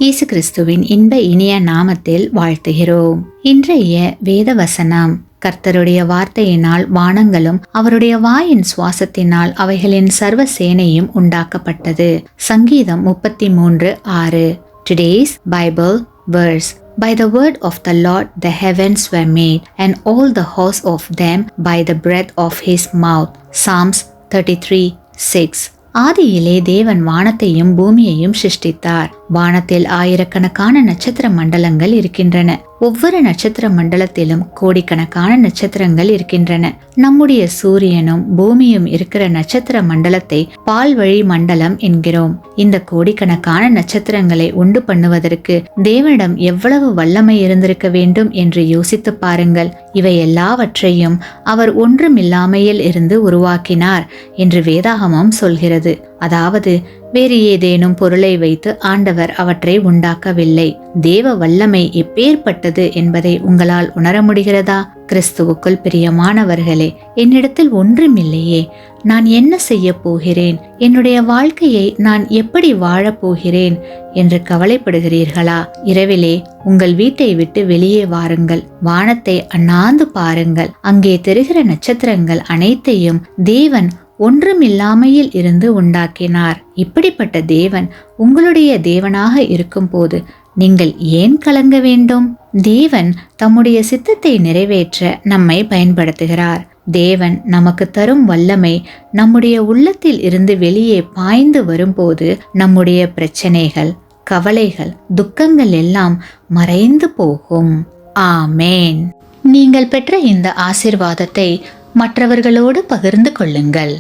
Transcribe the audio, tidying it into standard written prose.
இயேசு கிறிஸ்துவின் இன்ப இனிய நாமத்தில் வாழ்த்துகிறோம். இன்றைய வேத வசனம்: கர்த்தருடைய வார்த்தையினால் வானங்களும் அவருடைய வாயின் சுவாசத்தினால் அவைகளின் சர்வ சேனையும் உண்டாக்கப்பட்டது. சங்கீதம் 33:6. Today's Bible verse: By the word of the Lord the heavens were made, and all the hosts of them by the breath of his mouth. Psalms 33:6. ஆதியிலே தேவன் வானத்தையும் பூமியையும் சிருஷ்டித்தார். வானத்தில் ஆயிரக்கணக்கான நட்சத்திர மண்டலங்கள் இருக்கின்றன. ஒவ்வொரு நட்சத்திர மண்டலத்திலும் கோடிக்கணக்கான நட்சத்திரங்கள் இருக்கின்றன. நம்முடைய சூரியனும் பூமியும் இருக்கிற நட்சத்திர மண்டலத்தை பால்வழி மண்டலம் என்கிறோம். இந்த கோடிக்கணக்கான நட்சத்திரங்களை உண்டு பண்ணுவதற்கு தேவனிடம் எவ்வளவு வல்லமை இருந்திருக்க வேண்டும் என்று யோசித்து பாருங்கள். இவை எல்லாவற்றையும் அவர் ஒன்றுமில்லாமையில் இருந்து உருவாக்கினார் என்று வேதாகமம் சொல்கிறது. அதாவது வேறு ஏதேனும் பொருளை வைத்து ஆண்டவர் அவற்றை உண்டாக்கவில்லை. தேவ வல்லமை எப்பேற்பட்டது என்பதை உங்களால் உணர முடிகிறதா? கிறிஸ்துவுக்குள் பிரியமானவர்களே, என்னிடத்தில் ஒன்றுமில்லையே, நான் என்ன செய்ய போகிறேன்? என்னுடைய வாழ்க்கையை நான் எப்படி வாழப் போகிறேன் என்று கவலைப்படுகிறீர்களா? இரவிலே உங்கள் வீட்டை விட்டு வெளியே வாருங்கள். வானத்தை அண்ணாந்து பாருங்கள். அங்கே தெரிகிற நட்சத்திரங்கள் அனைத்தையும் தேவன் ஒன்றுமில்லாமையில் இருந்து உண்டாக்கினார். இப்படிப்பட்ட தேவன் உங்களுடைய தேவனாக இருக்கும் போது நீங்கள் ஏன் கலங்க வேண்டும்? தேவன் தம்முடைய சித்தத்தை நிறைவேற்ற நம்மை பயன்படுத்துகிறார். தேவன் நமக்கு தரும் வல்லமை நம்முடைய உள்ளத்தில் இருந்து வெளியே பாய்ந்து வரும்போது நம்முடைய பிரச்சனைகள், கவலைகள், துக்கங்கள் எல்லாம் மறைந்து போகும். ஆமேன். நீங்கள் பெற்ற இந்த ஆசீர்வாதத்தை மற்றவர்களோடு பகிர்ந்து கொள்ளுங்கள்.